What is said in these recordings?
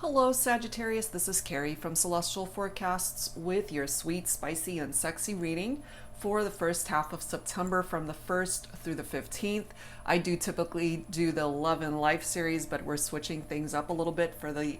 Hello Sagittarius, this is Carrie from Celestial Forecasts with your sweet, spicy, and sexy reading for the first half of September from the 1st through the 15th. I do typically do the Love and Life series, but we're switching things up a little bit for the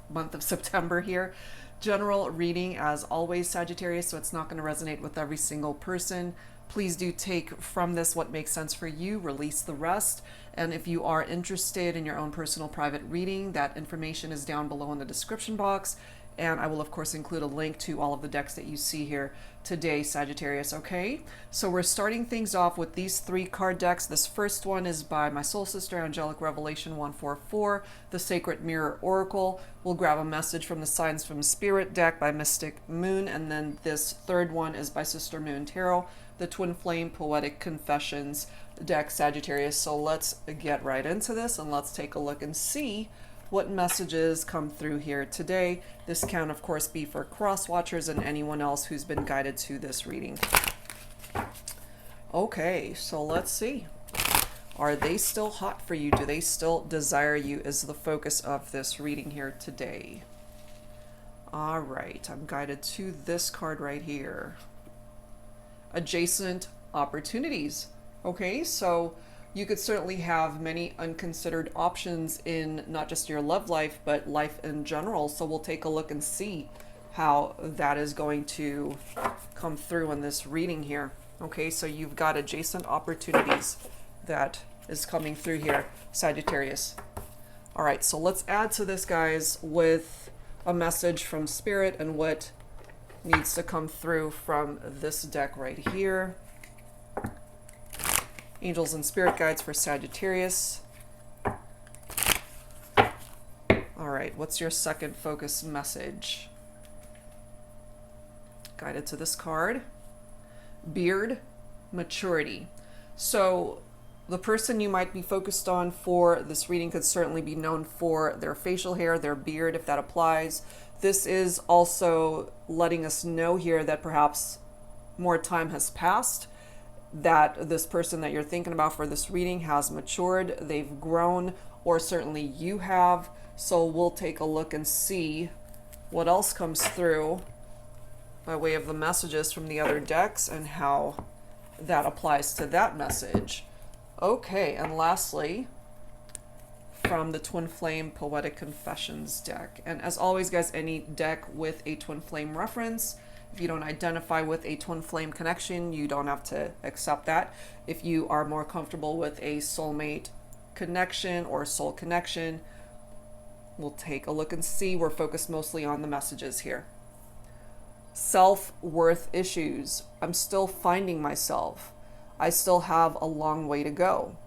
month of September here. General reading as always, Sagittarius, so it's not going to resonate with every single person. Please do take from this what makes sense for you, release the rest. And if you are interested in your own personal private reading, that information is down below in the description box. And I will, of course, include a link to all of the decks that you see here today, Sagittarius, okay? So we're starting things off with these 3 card decks. This first one is by my soul sister, Angelic Revelation 144, the Sacred Mirror Oracle. We'll grab a message from the Signs from Spirit deck by Mystic Moon. And then this third one is by Sister Moon Tarot, the Twin Flame Poetic Confessions deck, Sagittarius. So let's get right into this and let's take a look and see what messages come through here today. This can, of course, be for cross watchers and anyone else who's been guided to this reading. Okay, so let's see. Are they still hot for you? Do they still desire you? Is the focus of this reading here today. All right, I'm guided to this card right here. Adjacent opportunities. Okay, so you could certainly have many unconsidered options in not just your love life, but life in general. So we'll take a look and see how that is going to come through in this reading here. Okay, so you've got adjacent opportunities that is coming through here, Sagittarius. All right, so let's add to this, guys, with a message from Spirit and what needs to come through from this deck right here. Angels and Spirit Guides for Sagittarius. All right, what's your second focus message? Guided to this card. Beard, maturity. So the person you might be focused on for this reading could certainly be known for their facial hair, their beard, if that applies. This is also letting us know here that perhaps more time has passed, that this person that you're thinking about for this reading has matured, they've grown, or certainly you have. So we'll take a look and see what else comes through by way of the messages from the other decks and how that applies to that message. Okay, and lastly, from the Twin Flame Poetic Confessions deck. And as always, guys, any deck with a Twin Flame reference, if you don't identify with a twin flame connection, you don't have to accept that. If you are more comfortable with a soulmate connection or soul connection, we'll take a look and see. We're focused mostly on the messages here. Self-worth issues. I'm still finding myself. I still have a long way to go.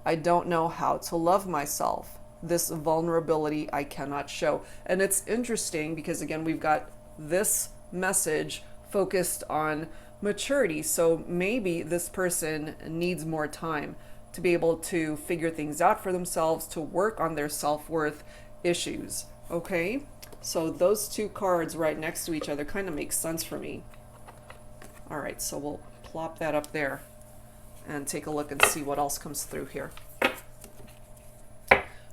I don't know how to love myself. This vulnerability I cannot show. And it's interesting because, again, we've got this message focused on maturity. So maybe this person needs more time to be able to figure things out for themselves, to work on their self-worth issues. Okay, so those 2 cards right next to each other kind of make sense for me. All right, so we'll plop that up there and take a look and see what else comes through here.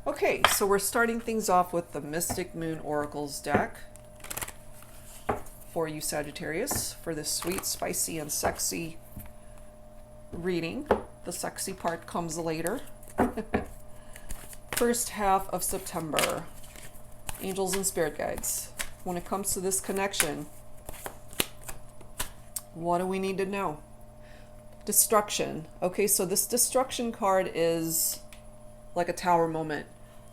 Okay, so we're starting things off with the Mystic Moon Oracles deck for you, Sagittarius, for this sweet, spicy, and sexy reading. The sexy part comes later. First half of September. Angels and Spirit Guides. When it comes to this connection, what do we need to know? Destruction. Okay, so this destruction card is like a tower moment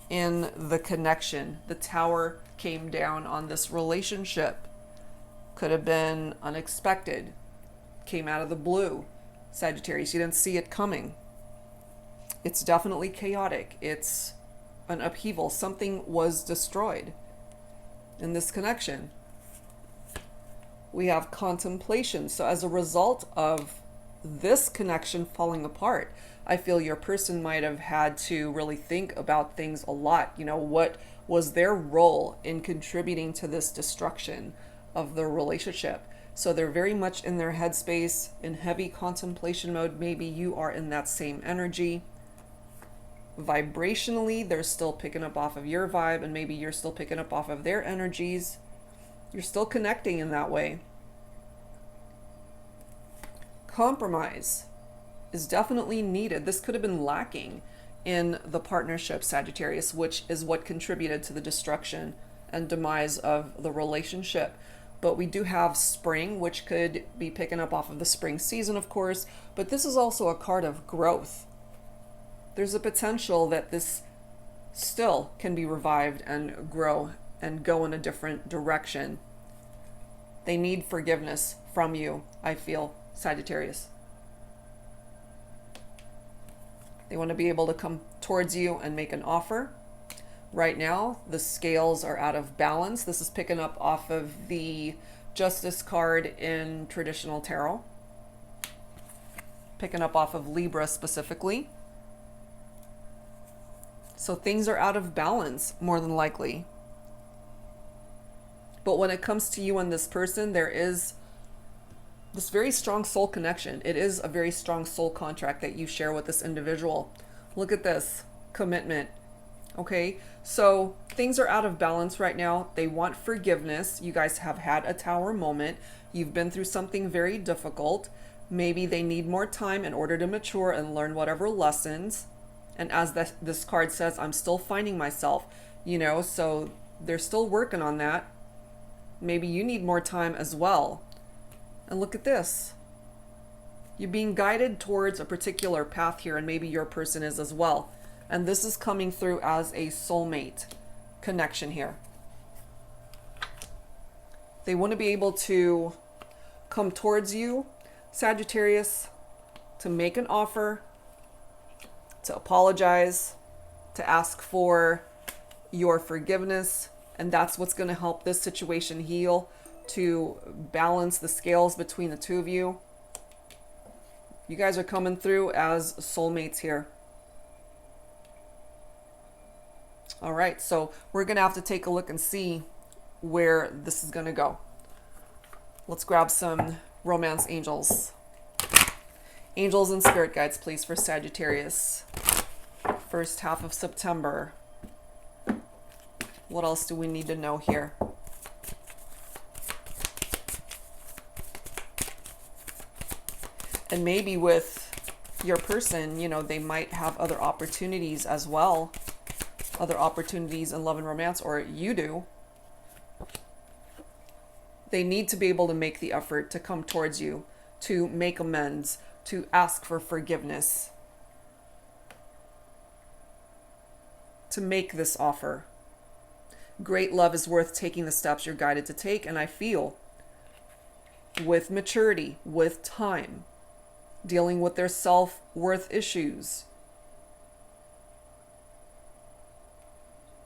in the connection. The tower came down on this relationship. Could have been unexpected, came out of the blue. Sagittarius, you didn't see it coming. It's definitely chaotic. It's an upheaval. Something was destroyed in this connection. We have contemplation. So as a result of this connection falling apart, I feel your person might have had to really think about things a lot. You know, what was their role in contributing to this destruction of the relationship? So they're very much in their headspace, in heavy contemplation mode. Maybe you are in that same energy. vibrationally, they're still picking up off of your vibe, and maybe you're still picking up off of their energies. You're still connecting in that way. Compromise is definitely needed. This could have been lacking in the partnership, Sagittarius, which is what contributed to the destruction and demise of the relationship. But we do have spring, which could be picking up off of the spring season, of course, but this is also a card of growth. There's a potential that this still can be revived and grow and go in a different direction. They need forgiveness from you, I feel, Sagittarius. They want to be able to come towards you and make an offer. Right now, the scales are out of balance. This is picking up off of the Justice card in traditional tarot. Picking up off of Libra specifically. So things are out of balance, more than likely. But when it comes to you and this person, there is this very strong soul connection. It is a very strong soul contract that you share with this individual. Look at this commitment. Okay, so things are out of balance right now. They want forgiveness. You guys have had a tower moment. You've been through something very difficult. Maybe they need more time in order to mature and learn whatever lessons. And as this card says, I'm still finding myself, you know, so they're still working on that. Maybe you need more time as well. And look at this. You're being guided towards a particular path here, and maybe your person is as well. And this is coming through as a soulmate connection here. They want to be able to come towards you, Sagittarius, to make an offer, to apologize, to ask for your forgiveness. And that's what's going to help this situation heal, to balance the scales between the two of you. You guys are coming through as soulmates here. All right, so we're going to have to take a look and see where this is going to go. Let's grab some romance angels. Angels and spirit guides, please, for Sagittarius. First half of September. What else do we need to know here? And maybe with your person, you know, they might have other opportunities as well. Other opportunities in love and romance, or you do. They need to be able to make the effort to come towards you, to make amends, to ask for forgiveness, to make this offer. Great love is worth taking the steps you're guided to take, and I feel with maturity, with time, dealing with their self-worth issues,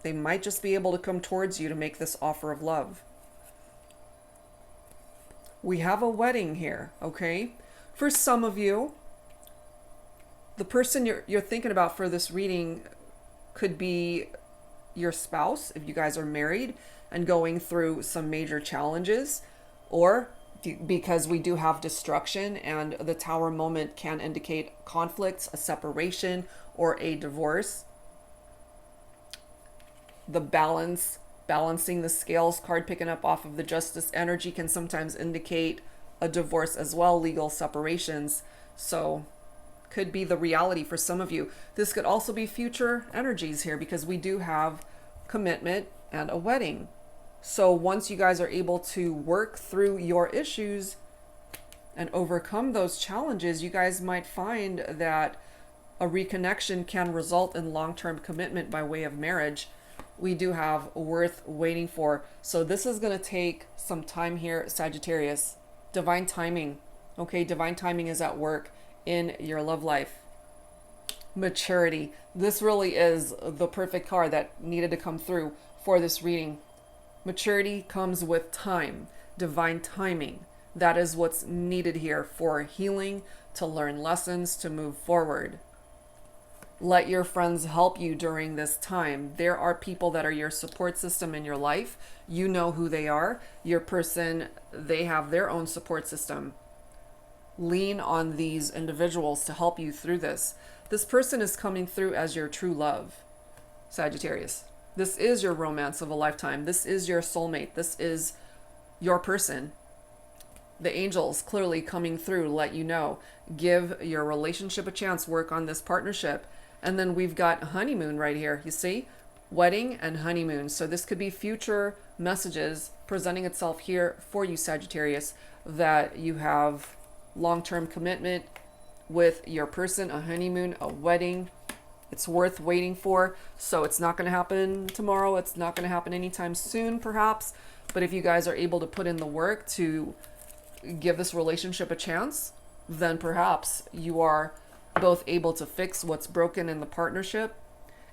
they might just be able to come towards you to make this offer of love. We have a wedding here, okay? For some of you, the person you're thinking about for this reading could be your spouse, if you guys are married and going through some major challenges, or because we do have destruction, and the tower moment can indicate conflicts, a separation, or a divorce. The balancing the scales card picking up off of the Justice energy can sometimes indicate a divorce as well, legal separations. So could be the reality for some of you. This could also be future energies here, because we do have commitment and a wedding. So once you guys are able to work through your issues and overcome those challenges, you guys might find that a reconnection can result in long-term commitment by way of marriage. We do have worth waiting for. So this is going to take some time here, Sagittarius. Divine timing. Okay, divine timing is at work in your love life. Maturity. This really is the perfect card that needed to come through for this reading. Maturity comes with time. Divine timing. That is what's needed here for healing, to learn lessons, to move forward. Let your friends help you during this time. There are people that are your support system in your life. You know who they are. Your person, they have their own support system. Lean on these individuals to help you through this. This person is coming through as your true love, Sagittarius. This is your romance of a lifetime. This is your soulmate. This is your person. The angels clearly coming through, let you know. Give your relationship a chance. Work on this partnership. And then we've got honeymoon right here. You see? Wedding and honeymoon. So this could be future messages presenting itself here for you, Sagittarius, that you have long-term commitment with your person, a honeymoon, a wedding. It's worth waiting for. So it's not going to happen tomorrow. It's not going to happen anytime soon, perhaps. But if you guys are able to put in the work to give this relationship a chance, then perhaps you are both able to fix what's broken in the partnership.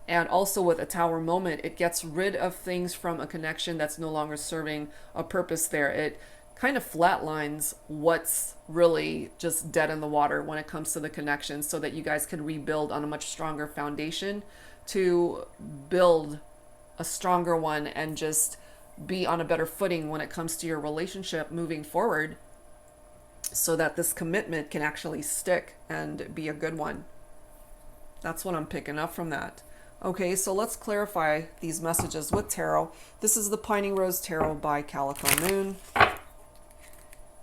And also with a Tower moment, it gets rid of things from a connection that's no longer serving a purpose there. It kind of flatlines what's really just dead in the water when it comes to the connection, so that you guys can rebuild on a much stronger foundation to build a stronger one and just be on a better footing when it comes to your relationship moving forward, so that this commitment can actually stick and be a good one. That's what I'm picking up from that. Okay, so let's clarify these messages with tarot. This is the Pining Rose Tarot by Calico Moon.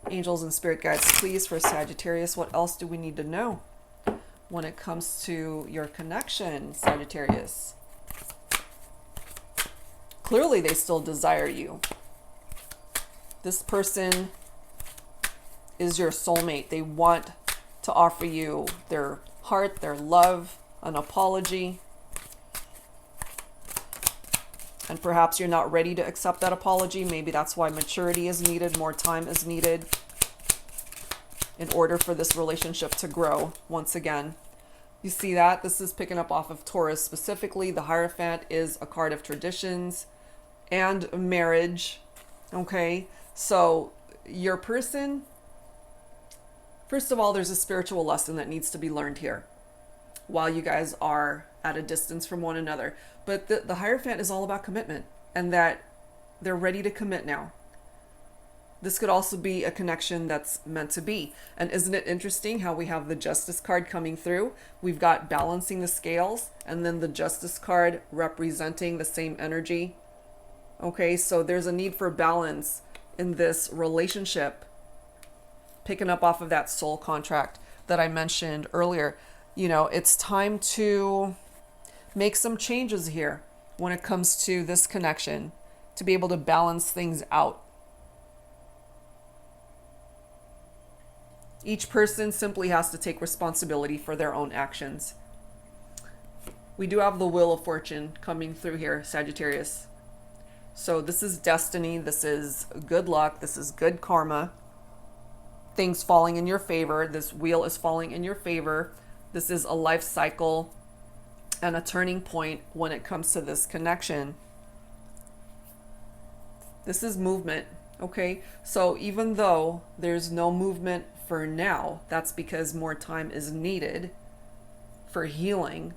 Angels and spirit guides, please, for Sagittarius, what else do we need to know when it comes to your connection, Sagittarius? Clearly, they still desire you. This person is your soulmate. They want to offer you their heart, their love, an apology. And perhaps you're not ready to accept that apology. Maybe that's why maturity is needed, more time is needed in order for this relationship to grow once again. You see that? This is picking up off of Taurus specifically. The Hierophant is a card of traditions and marriage. Okay, so your person, first of all, there's a spiritual lesson that needs to be learned here while you guys are at a distance from one another. But the Hierophant is all about commitment, and that they're ready to commit now. This could also be a connection that's meant to be. And isn't it interesting how we have the Justice card coming through? We've got balancing the scales, and then the Justice card representing the same energy. Okay, so there's a need for balance in this relationship, picking up off of that soul contract that I mentioned earlier. You know, it's time to make some changes here when it comes to this connection, to be able to balance things out. Each person simply has to take responsibility for their own actions. We do have the Wheel of Fortune coming through here, Sagittarius. So this is destiny, this is good luck, this is good karma. Things falling in your favor. This wheel is falling in your favor. This is a life cycle and a turning point when it comes to this connection. This is movement, okay? So even though there's no movement for now, that's because more time is needed for healing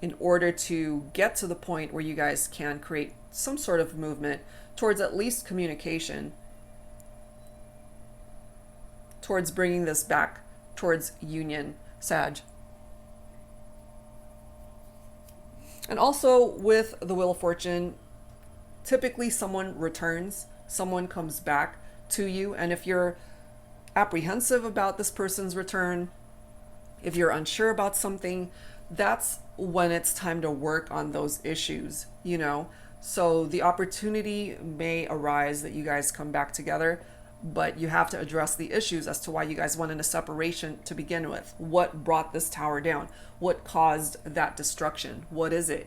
in order to get to the point where you guys can create some sort of movement towards at least communication, towards bringing this back towards union, Sag. And also with the Wheel of Fortune, typically someone returns, someone comes back to you. And if you're apprehensive about this person's return, if you're unsure about something, that's when it's time to work on those issues, you know? So the opportunity may arise that you guys come back together, but you have to address the issues as to why you guys went into separation to begin with. What brought this tower down? What caused that destruction? What is it?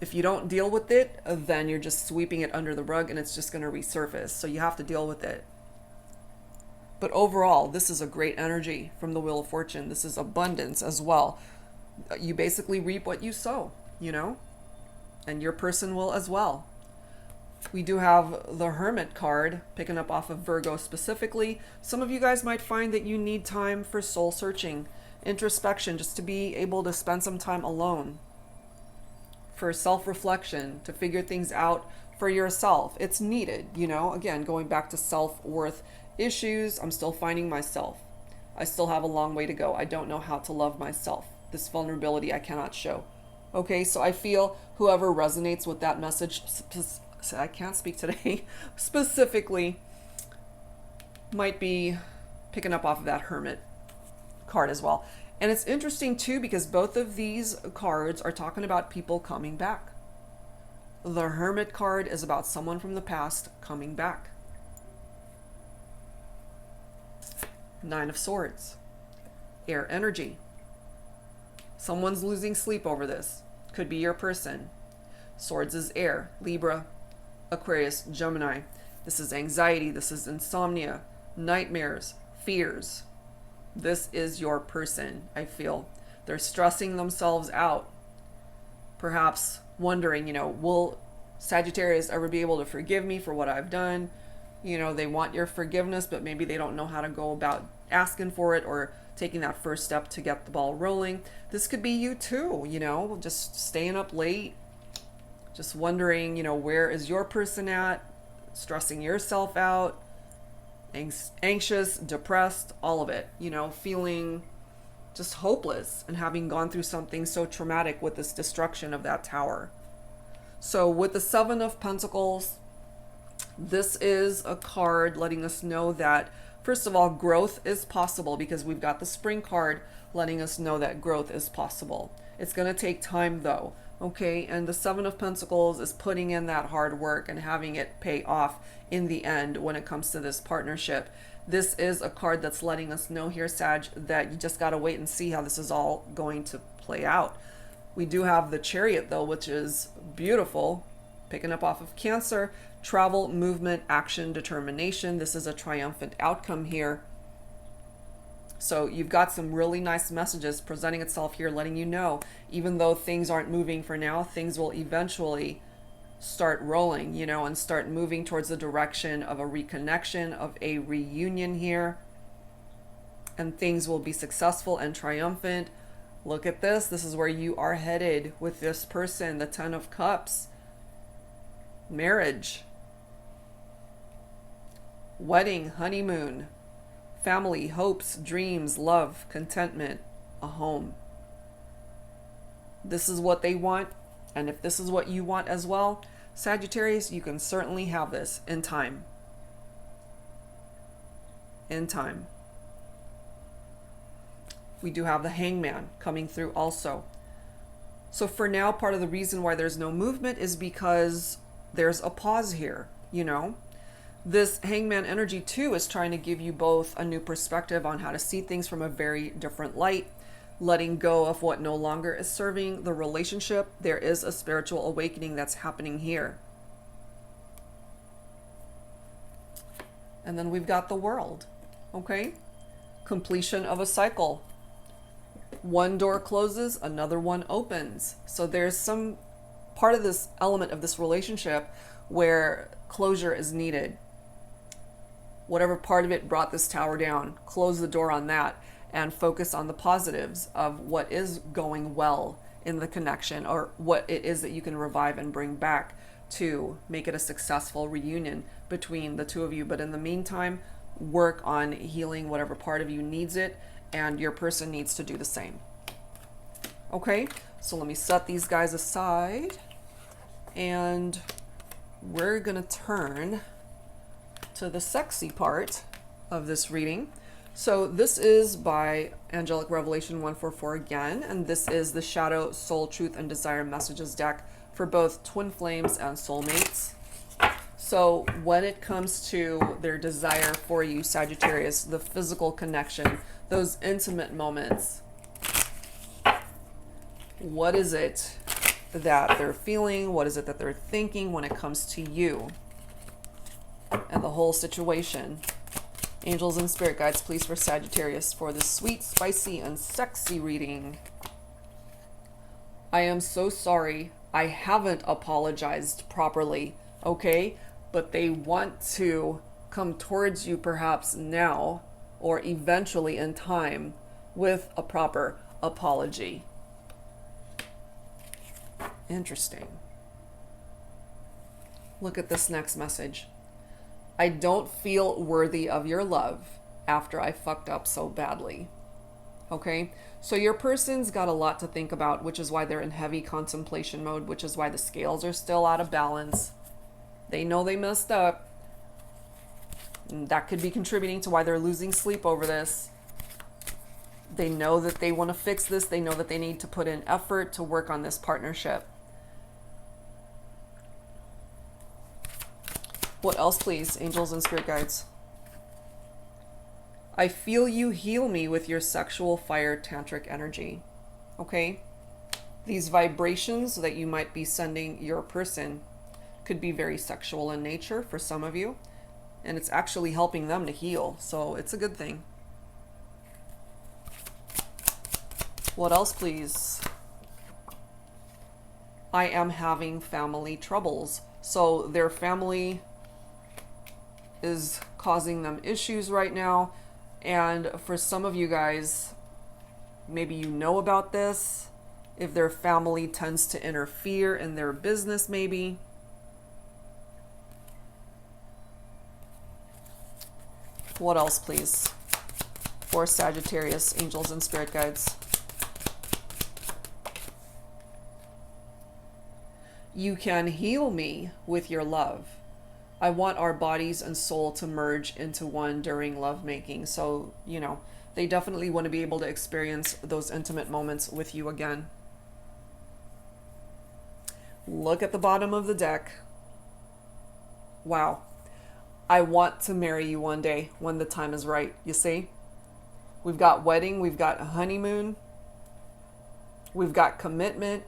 If you don't deal with it, then you're just sweeping it under the rug and it's just going to resurface. So you have to deal with it. But overall, this is a great energy from the Wheel of Fortune. This is abundance as well. You basically reap what you sow, you know, and your person will as well. We do have the Hermit card picking up off of Virgo specifically. Some of you guys might find that you need time for soul searching, introspection, just to be able to spend some time alone, for self-reflection, to figure things out for yourself. It's needed, you know, again, going back to self-worth issues. I'm still finding myself. I still have a long way to go. I don't know how to love myself. This vulnerability I cannot show. Okay, so I feel whoever resonates with that message, I can't speak today, specifically might be picking up off of that Hermit card as well. And it's interesting too, because both of these cards are talking about people coming back. The Hermit card is about someone from the past coming back. Nine of Swords, air energy. Someone's losing sleep over this. Could be your person. Swords is air, Libra, Aquarius, Gemini. This is anxiety. This is insomnia, nightmares, fears. This is your person, I feel. They're stressing themselves out. Perhaps wondering, will Sagittarius ever be able to forgive me for what I've done? They want your forgiveness, but maybe they don't know how to go about asking for it or taking that first step to get the ball rolling. This could be you too, just staying up late, just wondering, where is your person at? Stressing yourself out, anxious, depressed, all of it, feeling just hopeless and having gone through something so traumatic with this destruction of that tower. So with the Seven of Pentacles, this is a card letting us know that, first of all, growth is possible, because we've got the Spring card letting us know that growth is possible. It's going to take time though, okay? And the Seven of Pentacles is putting in that hard work and having it pay off in the end when it comes to this partnership. This is a card that's letting us know here, Sag, that you just got to wait and see how this is all going to play out. We do have the Chariot though, which is beautiful, picking up off of Cancer. Travel, movement, action, determination. This is a triumphant outcome here. So you've got some really nice messages presenting itself here, letting you know, even though things aren't moving for now, things will eventually start rolling, and start moving towards the direction of a reconnection, of a reunion here. And things will be successful and triumphant. Look at this. This is where you are headed with this person, the Ten of Cups. Marriage, wedding, honeymoon, family, hopes, dreams, love, contentment, a home. This is what they want. And if this is what you want as well, Sagittarius, you can certainly have this in time. In time. We do have the Hangman coming through also. So for now, part of the reason why there's no movement is because there's a pause here, This Hangman energy too is trying to give you both a new perspective on how to see things from a very different light, letting go of what no longer is serving the relationship. There is a spiritual awakening that's happening here. And then we've got the World, okay? Completion of a cycle. One door closes, another one opens. So there's some part of this element of this relationship where closure is needed. Whatever part of it brought this tower down, close the door on that and focus on the positives of what is going well in the connection, or what it is that you can revive and bring back to make it a successful reunion between the two of you. But in the meantime, work on healing whatever part of you needs it, and your person needs to do the same. Okay, so let me set these guys aside. And we're going to turn to the sexy part of this reading. So this is by Angelic Revelation 144 again, and this is the Shadow, Soul, Truth, and Desire Messages deck for both twin flames and soulmates. So when it comes to their desire for you, Sagittarius, the physical connection, those intimate moments, what is it that they're feeling? What is it that they're thinking when it comes to you and the whole situation? Angels and spirit guides, please, for Sagittarius for this sweet, spicy, and sexy reading. I am so sorry. I haven't apologized properly, okay? But they want to come towards you perhaps now or eventually in time with a proper apology. Interesting. Look at this next message. I don't feel worthy of your love after I fucked up so badly. Okay? So your person's got a lot to think about, which is why they're in heavy contemplation mode, which is why the scales are still out of balance. They know they messed up. That could be contributing to why they're losing sleep over this. They know that they want to fix this. They know that they need to put in effort to work on this partnership. What else, please, angels and spirit guides? I feel you heal me with your sexual fire tantric energy. Okay? These vibrations that you might be sending your person could be very sexual in nature for some of you. And it's actually helping them to heal. So it's a good thing. What else, please? I am having family troubles. So their family is causing them issues right now. And for some of you guys, maybe you know about this. If their family tends to interfere in their business, maybe. What else, please? For Sagittarius, angels and spirit guides. You can heal me with your love. I want our bodies and soul to merge into one during lovemaking. So, you know, they definitely want to be able to experience those intimate moments with you again. Look at the bottom of the deck. Wow. I want to marry you one day when the time is right, you see? We've got wedding, we've got a honeymoon, we've got commitment.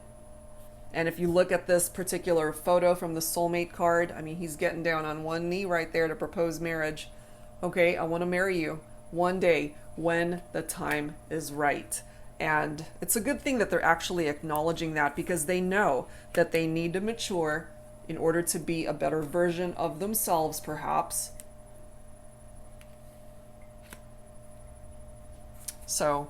And if you look at this particular photo from the soulmate card, I mean, he's getting down on one knee right there to propose marriage. Okay, I want to marry you one day when the time is right. And it's a good thing that they're actually acknowledging that, because they know that they need to mature in order to be a better version of themselves, perhaps. So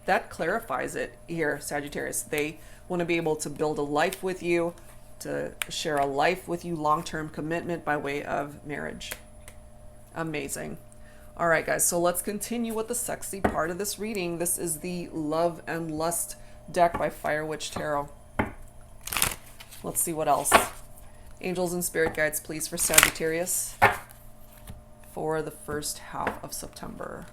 that clarifies it here, Sagittarius. They want to be able to build a life with you, to share a life with you, long-term commitment by way of marriage. Amazing. All right, guys, so let's continue with the sexy part of this reading. This is the Love and Lust deck by Fire Witch Tarot. Let's see what else. Angels and spirit guides, please, for Sagittarius for the first half of September.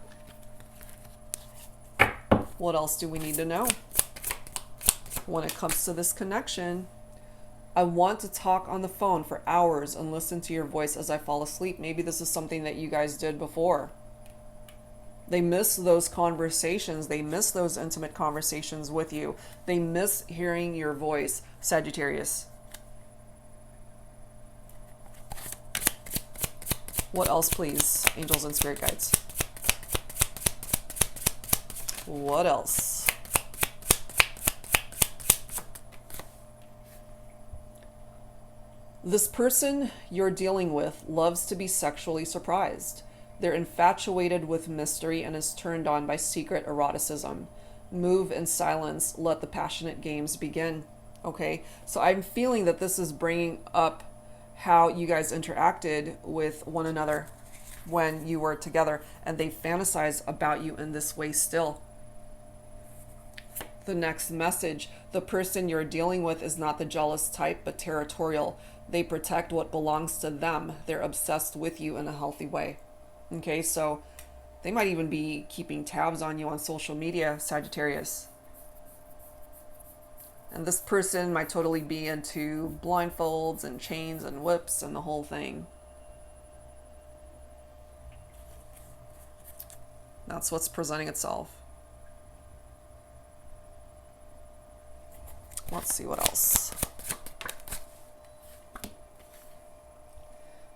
What else do we need to know when it comes to this connection? I want to talk on the phone for hours and listen to your voice as I fall asleep. Maybe this is something that you guys did before. They miss those conversations. They miss those intimate conversations with you. They miss hearing your voice, Sagittarius. What else, please, angels and spirit guides? What else? This person you're dealing with loves to be sexually surprised. They're infatuated with mystery and is turned on by secret eroticism. Move in silence. Let the passionate games begin. Okay, so I'm feeling that this is bringing up how you guys interacted with one another when you were together, and they fantasize about you in this way still. The next message: the person you're dealing with is not the jealous type, but territorial. They protect what belongs to them. They're obsessed with you in a healthy way. Okay, so they might even be keeping tabs on you on social media, Sagittarius. And this person might totally be into blindfolds and chains and whips and the whole thing. That's what's presenting itself. Let's see what else.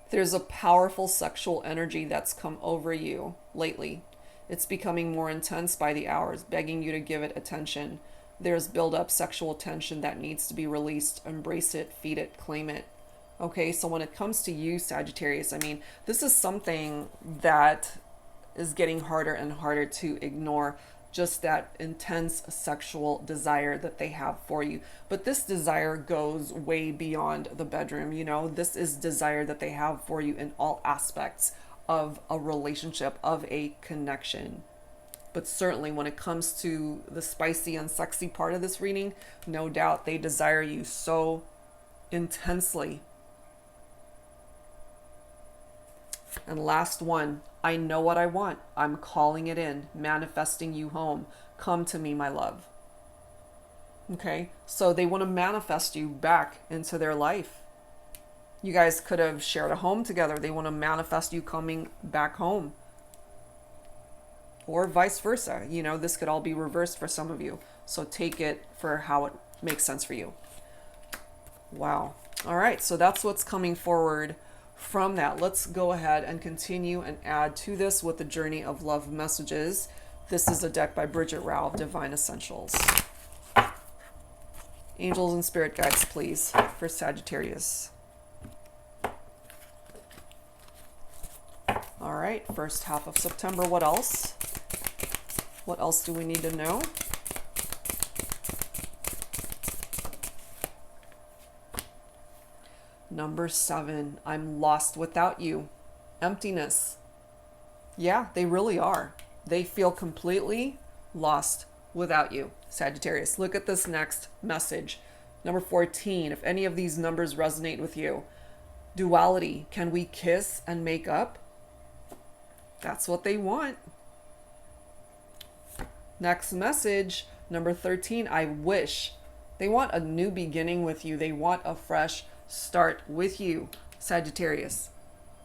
There's a powerful sexual energy that's come over you lately. It's becoming more intense by the hours, begging you to give it attention. There's build-up sexual tension that needs to be released. Embrace it, feed it, claim it. Okay, so when it comes to you, Sagittarius, I mean, this is something that is getting harder and harder to ignore. just that intense sexual desire that they have for you. But this desire goes way beyond the bedroom, you know. This is desire that they have for you in all aspects of a relationship, of a connection. But certainly when it comes to the spicy and sexy part of this reading, no doubt they desire you so intensely. And last one, I know what I want. I'm calling it in, manifesting you home. Come to me, my love. Okay, so they want to manifest you back into their life. You guys could have shared a home together. They want to manifest you coming back home. Or vice versa. You know, this could all be reversed for some of you. So take it for how it makes sense for you. Wow. All right, so that's what's coming forward from that. Let's go ahead and continue and add to this with the Journey of Love messages. This is a deck by Bridget Rao of Divine Essentials. Angels and spirit guides, please, for Sagittarius. All right, first half of September. What else? What else do we need to know? Number 7, I'm lost without you. Emptiness. Yeah, they really are. They feel completely lost without you, Sagittarius. Look at this next message. Number 14, if any of these numbers resonate with you. Duality, can we kiss and make up? That's what they want. Next message, number 13, I wish. They want a new beginning with you. They want a fresh start with you, Sagittarius.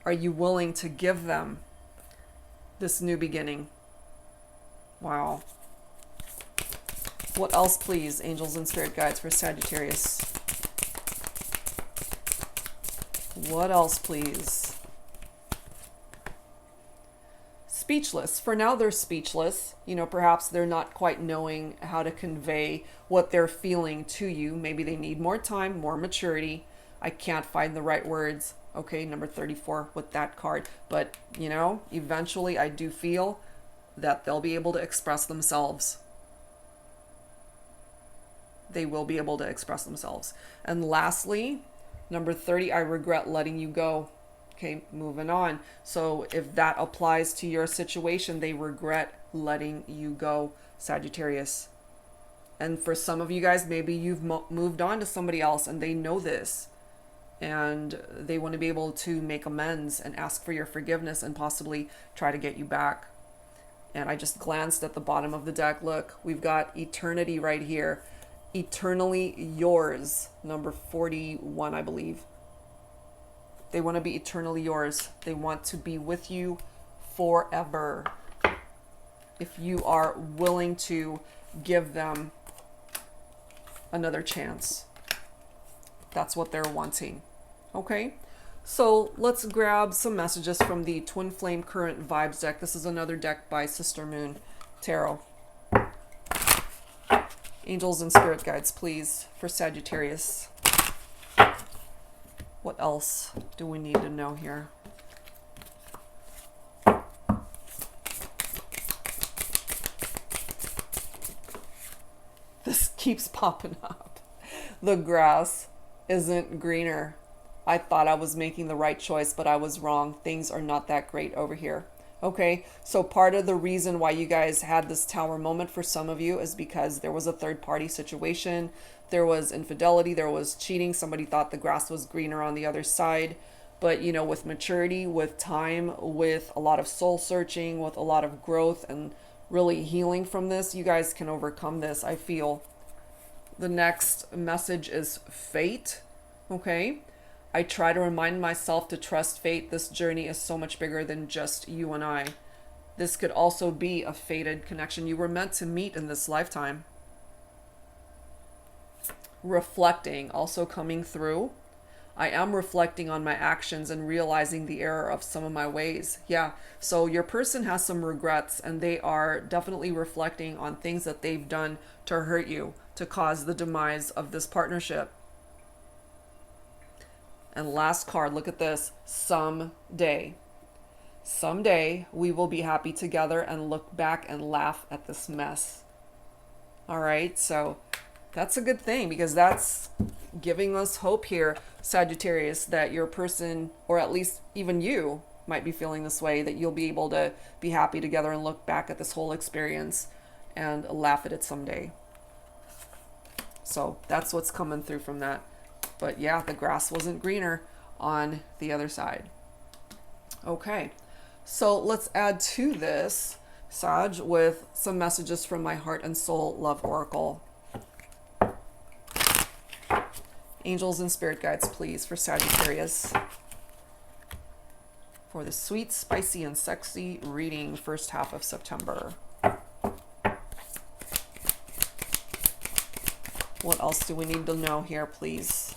Are you willing to give them this new beginning? Wow. What else, please, angels and spirit guides, for Sagittarius? What else, please? Speechless. For now, they're speechless. You know, perhaps they're not quite knowing how to convey what they're feeling to you. Maybe they need more time, more maturity. I can't find the right words. Okay, number 34 with that card. But, you know, eventually I do feel that they'll be able to express themselves. They will be able to express themselves. And lastly, number 30, I regret letting you go. Okay, moving on. So if that applies to your situation, they regret letting you go, Sagittarius. And for some of you guys, maybe you've moved on to somebody else and they know this. And they want to be able to make amends and ask for your forgiveness and possibly try to get you back. And I just glanced at the bottom of the deck. Look, we've got eternity right here. Eternally yours, number 41, I believe. They want to be eternally yours. They want to be with you forever. If you are willing to give them another chance. That's what they're wanting. Okay, so let's grab some messages from the Twin Flame Current Vibes deck. This is another deck by Sister Moon Tarot. Angels and spirit guides, please, for Sagittarius. What else do we need to know here? This keeps popping up. The grass isn't greener. I thought I was making the right choice, but I was wrong. Things are not that great over here. Okay, so part of the reason why you guys had this tower moment for some of you is because there was a third party situation. There was infidelity, there was cheating. Somebody thought the grass was greener on the other side. But, you know, with maturity, with time, with a lot of soul searching, with a lot of growth and really healing from this, you guys can overcome this, I feel. The next message is fate. Okay. I try to remind myself to trust fate. This journey is so much bigger than just you and I. This could also be a fated connection. You were meant to meet in this lifetime. Reflecting, also coming through. I am reflecting on my actions and realizing the error of some of my ways. Yeah, so your person has some regrets and they are definitely reflecting on things that they've done to hurt you, to cause the demise of this partnership. And last card, look at this, someday. Someday we will be happy together and look back and laugh at this mess. All right, so that's a good thing, because that's giving us hope here, Sagittarius, that your person, or at least even you, might be feeling this way, that you'll be able to be happy together and look back at this whole experience and laugh at it someday. So that's what's coming through from that. But yeah, the grass wasn't greener on the other side. Okay, so let's add to this, Sag, with some messages from my Heart and Soul Love Oracle. Angels and spirit guides, please, for Sagittarius. For the sweet, spicy, and sexy reading, first half of September. What else do we need to know here, please?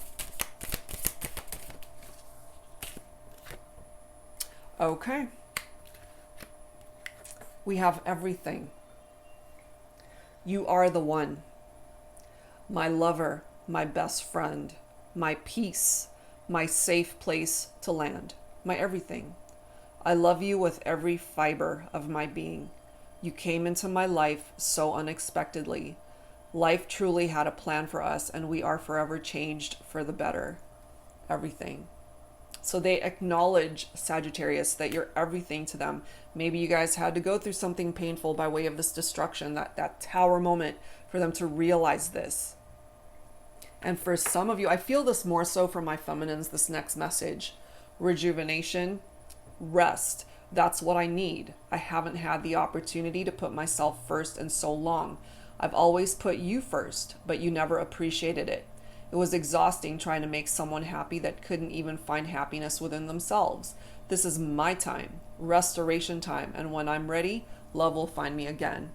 Okay. We have everything. You are the one. My lover, my best friend, my peace, my safe place to land, my everything. I love you with every fiber of my being. You came into my life so unexpectedly. Life truly had a plan for us, and we are forever changed for the better. Everything. So they acknowledge, Sagittarius, that you're everything to them. Maybe you guys had to go through something painful by way of this destruction, that tower moment, for them to realize this. And for some of you, I feel this more so for my feminines, this next message. Rejuvenation, rest. That's what I need. I haven't had the opportunity to put myself first in so long. I've always put you first, but you never appreciated it. It was exhausting trying to make someone happy that couldn't even find happiness within themselves. This is my time, restoration time, and when I'm ready, love will find me again.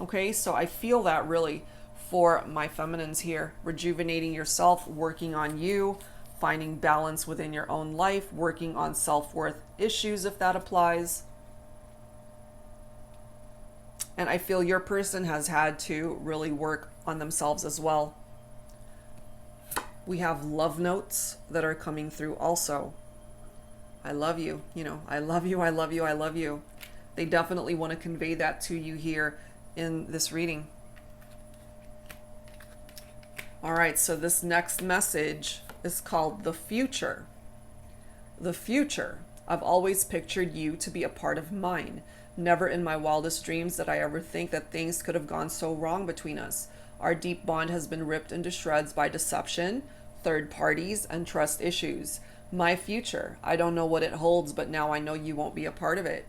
Okay, so I feel that really for my feminines here. Rejuvenating yourself, working on you, finding balance within your own life, working on self-worth issues if that applies. And I feel your person has had to really work on themselves as well. We have love notes that are coming through also. I love you, I love you, I love you, I love you. They definitely want to convey that to you here in this reading. All right, so this next message is called The Future. The future. I've always pictured you to be a part of mine. Never in my wildest dreams did I ever think that things could have gone so wrong between us. Our deep bond has been ripped into shreds by deception, third parties, and trust issues. My future, I don't know what it holds, but now I know you won't be a part of it.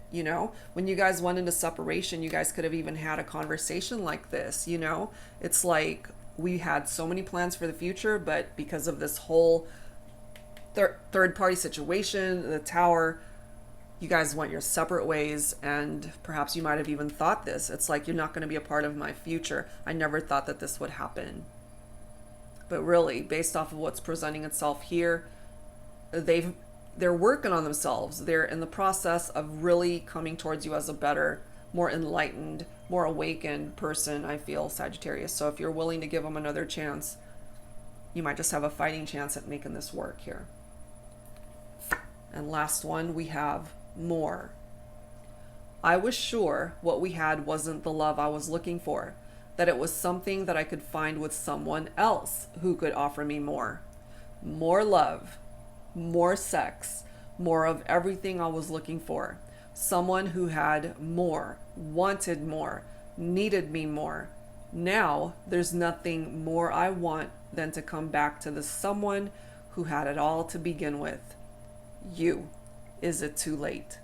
When you guys went into separation, you guys could have even had a conversation like this. It's like we had so many plans for the future, but because of this whole third party situation, the tower, you guys went your separate ways, and perhaps you might have even thought this. It's like, you're not going to be a part of my future. I never thought that this would happen. But really, based off of what's presenting itself here, they're working on themselves. They're in the process of really coming towards you as a better, more enlightened, more awakened person, I feel, Sagittarius. So if you're willing to give them another chance, you might just have a fighting chance at making this work here. And last one, we have more. I was sure what we had wasn't the love I was looking for, that it was something that I could find with someone else who could offer me more. More love, more sex, more of everything I was looking for. Someone who had more, wanted more, needed me more. Now there's nothing more I want than to come back to the someone who had it all to begin with. You. Is it too late?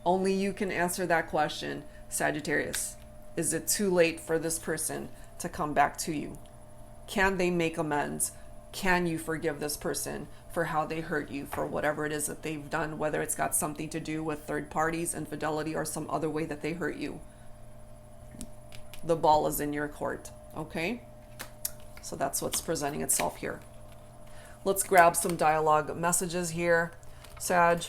Only you can answer that question, Sagittarius. Is it too late for this person to come back to you? Can they make amends? Can you forgive this person for how they hurt you, for whatever it is that they've done, whether it's got something to do with third parties, infidelity, or some other way that they hurt you? The ball is in your court, okay? So that's what's presenting itself here. Let's grab some dialogue messages here, Sag.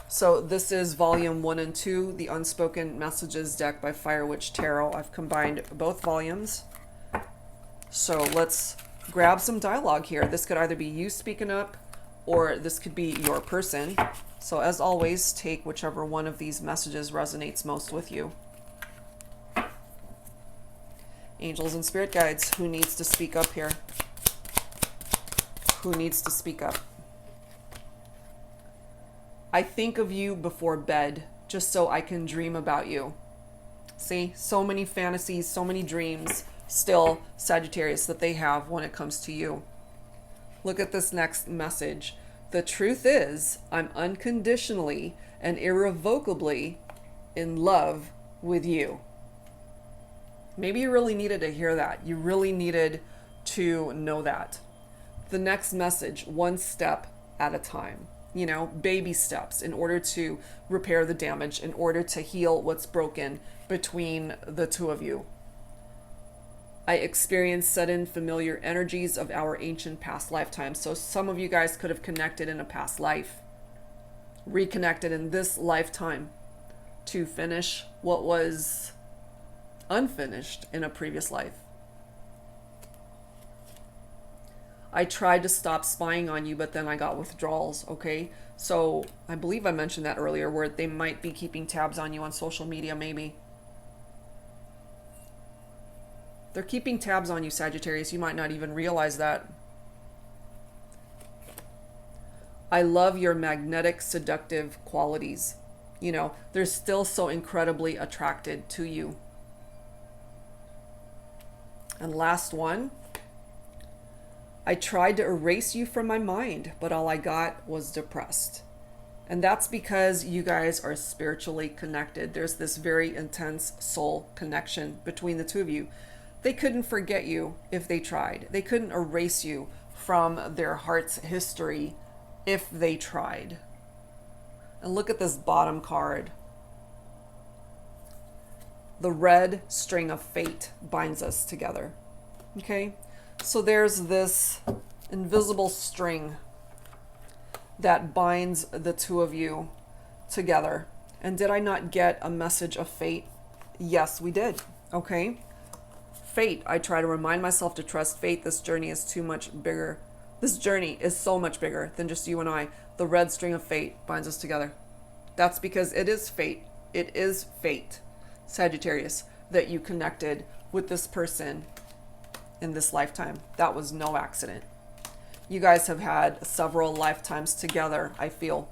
So this is volume 1 and 2, the Unspoken Messages deck by Fire Witch Tarot. I've combined both volumes. So let's grab some dialogue here. This could either be you speaking up, or this could be your person. So as always, take whichever one of these messages resonates most with you. Angels and spirit guides, who needs to speak up here? Who needs to speak up? I think of you before bed just so I can dream about you. See, so many fantasies, so many dreams still, Sagittarius, that they have when it comes to you. Look at this next message. The truth is, I'm unconditionally and irrevocably in love with you. Maybe you really needed to hear that. You really needed to know that. The next message, one step at a time. You know, baby steps in order to repair the damage, in order to heal what's broken between the two of you. I experienced sudden familiar energies of our ancient past lifetimes. So some of you guys could have connected in a past life, reconnected in this lifetime to finish what was unfinished in a previous life. I tried to stop spying on you, but then I got withdrawals, okay? So I believe I mentioned that earlier, where they might be keeping tabs on you on social media, maybe. They're keeping tabs on you, Sagittarius. You might not even realize that. I love your magnetic, seductive qualities. You know, they're still so incredibly attracted to you. And last one. I tried to erase you from my mind, but all I got was depressed. And that's because you guys are spiritually connected. There's this very intense soul connection between the two of you. They couldn't forget you if they tried. They couldn't erase you from their heart's history if they tried. And look at this bottom card. The red string of fate binds us together. Okay? So there's this invisible string that binds the two of you together. And did I not get a message of fate? Yes, we did. Okay? Fate. I try to remind myself to trust fate. This journey is too much bigger. This journey is so much bigger than just you and I. The red string of fate binds us together. That's because it is fate. It is fate, Sagittarius, that you connected with this person in this lifetime. That was no accident. You guys have had several lifetimes together, I feel.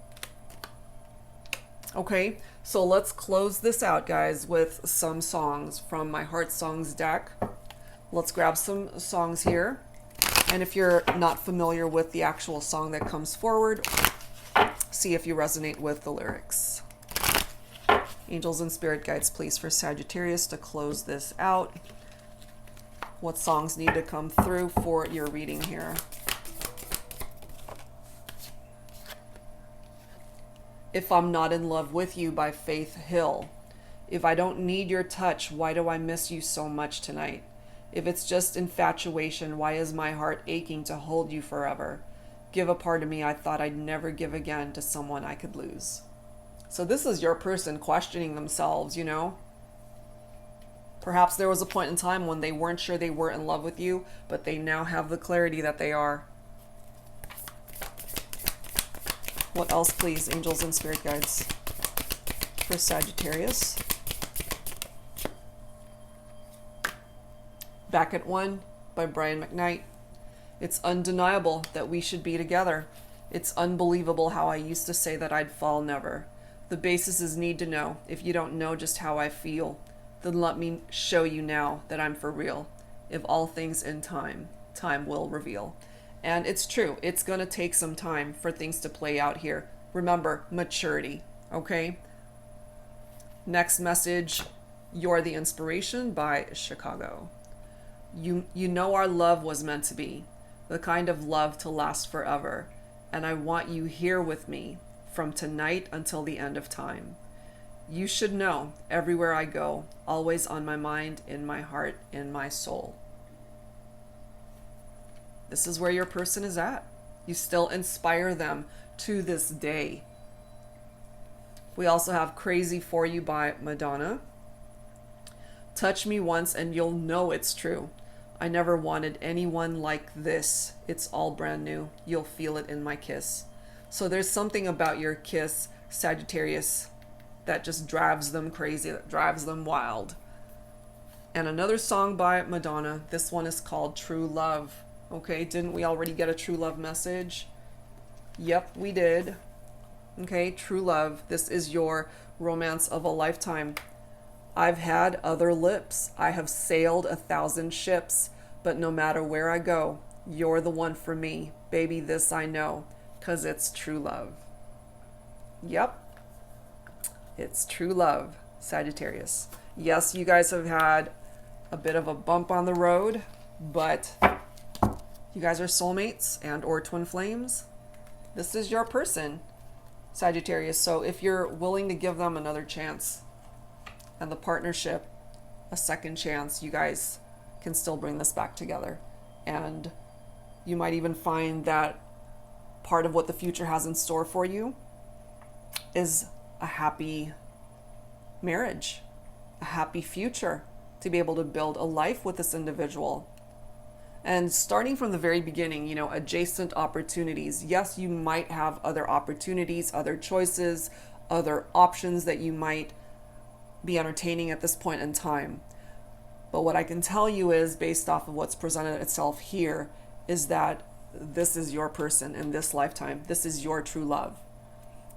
Okay, so let's close this out, guys, with some songs from my Heart Songs deck. Let's grab some songs here. And if you're not familiar with the actual song that comes forward, see if you resonate with the lyrics. Angels and spirit guides, please, for Sagittarius to close this out. What songs need to come through for your reading here? If I'm Not in Love with You by Faith Hill. If I don't need your touch, why do I miss you so much tonight? If it's just infatuation, why is my heart aching to hold you forever? Give a part of me I thought I'd never give again to someone I could lose. So this is your person questioning themselves, you know? Perhaps there was a point in time when they weren't sure they were in love with you, but they now have the clarity that they are. What else, please, angels and spirit guides, for Sagittarius? Back at One by Brian McKnight. It's undeniable that we should be together. It's unbelievable how I used to say that I'd fall never. The basis is need to know. If you don't know just how I feel, then let me show you now that I'm for real. If all things in time, time will reveal. And it's true. It's going to take some time for things to play out here. Remember, maturity. Okay? Next message, You're the Inspiration by Chicago. You know our love was meant to be, the kind of love to last forever. And I want you here with me from tonight until the end of time. You should know, everywhere I go, always on my mind, in my heart, in my soul. This is where your person is at. You still inspire them to this day. We also have Crazy for You by Madonna. Touch me once and you'll know it's true. I never wanted anyone like this. It's all brand new. You'll feel it in my kiss. So there's something about your kiss, Sagittarius, that just drives them crazy, that drives them wild. And another song by Madonna. This one is called True Love. Okay, didn't we already get a true love message? Yep, we did. Okay, true love. This is your romance of a lifetime. I've had other lips. I have sailed 1,000 ships. But no matter where I go, you're the one for me. Baby, this I know, 'cause it's true love. Yep. It's true love, Sagittarius. Yes, you guys have had a bit of a bump on the road, but you guys are soulmates and or twin flames. This is your person, Sagittarius. So if you're willing to give them another chance and the partnership a second chance, you guys can still bring this back together. And you might even find that part of what the future has in store for you is a happy marriage, a happy future, to be able to build a life with this individual. And starting from the very beginning, you know, adjacent opportunities. Yes, you might have other opportunities, other choices, other options that you might be entertaining at this point in time. But what I can tell you is, based off of what's presented itself here, is that this is your person in this lifetime. This is your true love.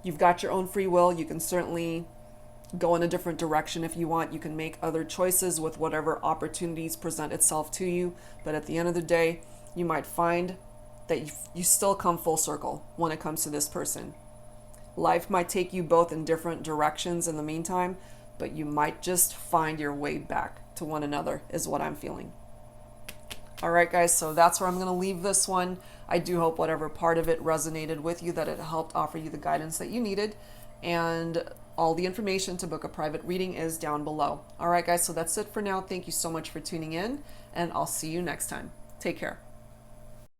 You've got your own free will. You can certainly go in a different direction if you want. You can make other choices with whatever opportunities present itself to you. But at the end of the day, you might find that you still come full circle when it comes to this person. Life might take you both in different directions in the meantime, but you might just find your way back to one another, is what I'm feeling. All right, guys, so that's where I'm going to leave this one. I do hope whatever part of it resonated with you, that it helped offer you the guidance that you needed. And all the information to book a private reading is down below. All right, guys, so that's it for now. Thank you so much for tuning in, and I'll see you next time. Take care.